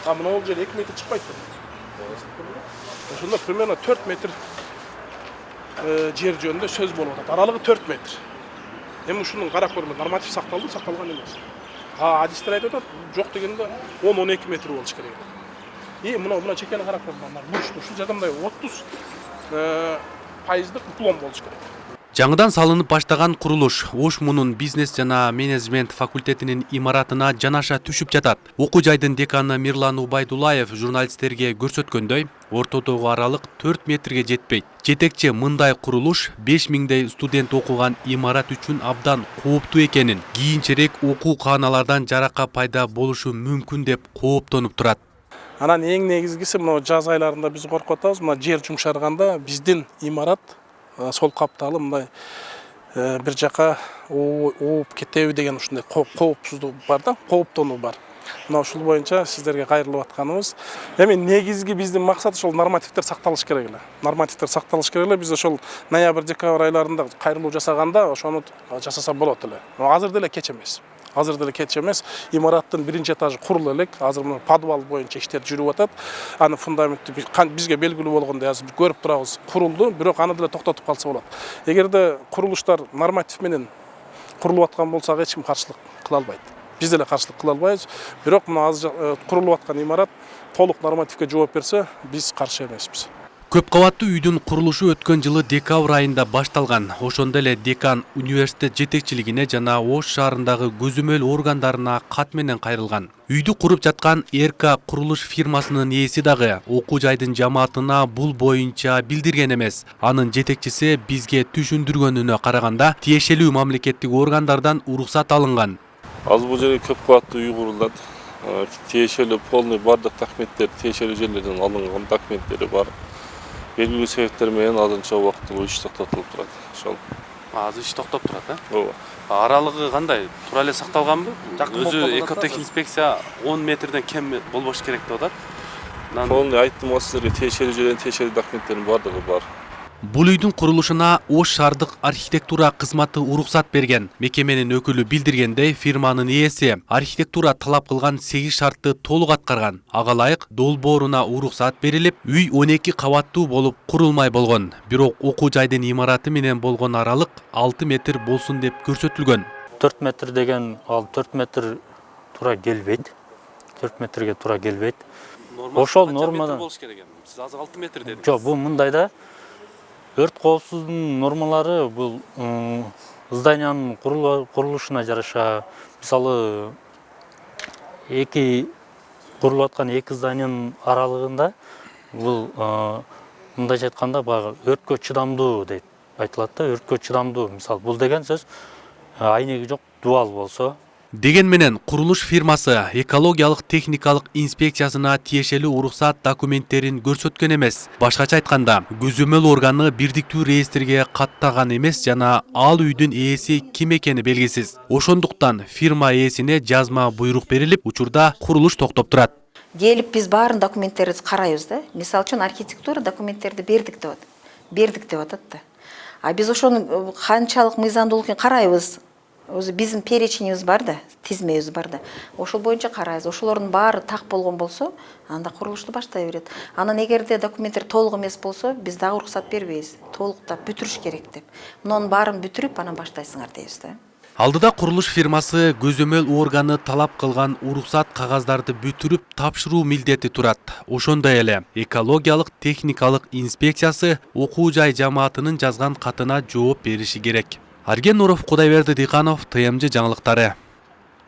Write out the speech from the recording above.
Мына жер 2 метр чыкпайт. Ошондо примерно 4 метр жер жөнүндө сөз болуп атат. Аралыгы 4 метр. Эми ушунун карап көрмө норматив сакталды, сакталган эмес. Адистер айтып атат, жок дегенде 10-12 метр болуш керек. Мына чекени карап көрмө, бурчтуу ушул жерде мындай 30% уклон болуш керек. Жаңыдан салынып баштаган курулуш Ош мунун бизнес жана менеджмент факультетинин имаратына жанаша түшүп жатат. Окуу жайдын деканы Мирлан Убайдуллаев журналисттерге көрсөткөндөй, ортодогу аралык 4 метрге жетпейт. Жетекчи мындай курулуш 5000дей студент окуган имарат үчүн абдан кооптуу экенин, кийинчерээк окуу кааналардан жарака пайда болушу мүмкүн деп кооптонуп турат. Анан эң негизгиси мына жаз айларында биз коркуп атабыз, мына жер жумшарганда биздин имарат сол капталы мындай бир жака ооп кетеби деген ушундай коопсуздук бар да, кооптонуу бар. Мына ушул боюнча сиздерге кайрылып атканыбыз. Эми негизги биздин максат ошол нормативдер сакталыш керек эле. Нормативдер сакталыш керек эле. Биз ошол ноябрь-декабрь айларында кайрылуу жасаганда ошону жасаса болот эле. Азыр деле кеч эмес. Имараттын биринчи этажы курулу элек. Азыр мына подвал боюнча иштер жүрүп атат. Аны фундаментти бизге белгилүү болгондой азыр көрүп турабыз, курулду, бирок аны деле токтотуп калса болот. Эгерде курулуштар норматив менен курулуп аткан болсо эч ким каршылык кыла албайт. Биз деле каршылык кыла албайбыз. Бирок мына азыр курулуп аткан имарат толук нормативге жооп берсе, биз каршы эмеспиз. Көп кабаттуу үйдүн курулушу өткөн жылы декабрь айында башталган. Ошондо эле декан университет жетекчилигине жана Ош шаарындагы көзөмөл органдарына кат менен кайрылган. Үйдү куруп жаткан РК курулуш фирмасынын ээси дагы окуу жайдын жамаатына бул боюнча билдирген эмес. Анын жетекчиси бизге түшүндүргөнүнө караганда, тиешелүү мамлекеттик органдардан уруксат алынган. Азыр бул жерге көп кабаттуу үй курулат. Тиешелүү полный бардык документтер, тиешелүү жерлерден алынган документтери бар. Белгилүү себептер менен азырынча убактылуу иш токтотулуп турат. Ошол. Азыр иш токтоп турат, Ооба. Аралыгы кандай? Тура эле сакталганбы? Өзү экотех инспекция 10 метрден кем болбош керек деп атат. Полный айттым силерге, тиешелүү жерден тиешелүү документтердин бардыгы бар. Бул үйдүн курулушуна Ош шаардык архитектура кызматы уруксат берген. Мекеменин өкүлү билдиргендей, фирманын ээси архитектура талап кылган 8 шартты толук аткарган. Ага ылайык долбооруна уруксат берилип, үй 12 кабаттуу болуп курулмай болгон. Бирок окуу жайдын имараты менен болгон аралык 6 метр болсун деп көрсөтүлгөн. 4 метр деген ал 4 метр тура келбейт. 4 метрге тура келбейт. Ошол нормадан болуш керек эми. Сиз азыр 6 метр дедиңиз. Жок, бул мындайда өрт коопсуздугунун нормалары бул зданиянын курулушуна жараша, мисалы курулуп аткан 2 зданиянын аралыгында бул мындайча айтканда баягы өрткө чыдамдуу деп айтылат да, өрткө чыдамдуу. Мисалы бул деген сөз айнеги жок дубал болсо. Деген менен курулуш фирмасы экологиялык техникалык инспекциясына тиешелүү уруксат документтерин көрсөткөн эмес. Башкача айтканда, көзөмөл органы бирдиктүү реестрге каттаган эмес жана ал үйдүн ээси ким экени белгисиз. Ошондуктан фирма ээсине жазма буйрук берилип, учурда курулуш токтоп турат. Келип биз баарын документтерди карайбыз да. Мисалы үчүн архитектура документтерди бердик деп атат да. А биз ошону канчалык мыйзамдуулугун карайбыз. Өзү биздин переченибиз бар да, тизмебиз бар да. Ошол боюнча карайбыз. Ошолордун баары так болгон болсо, анда курулушту баштай берет. Анан эгерде документтер толук эмес болсо, биз дагы уруксат бербейбиз. Толуктап бүтүрүш керек деп. Мунун баарын бүтүрүп, анан баштайсыңар дейбиз да. Алдыда курулуш фирмасы көзөмөл органы талап кылган уруксат кагаздарды бүтүрүп тапшыруу милдети турат. Ошондой эле экологиялык техникалык инспекциясы окуу жай жамаатынын жазган катына жооп бериши керек. Арген Нуров, Кудайберди Дыйканов, ТМЖ жаңылыктары.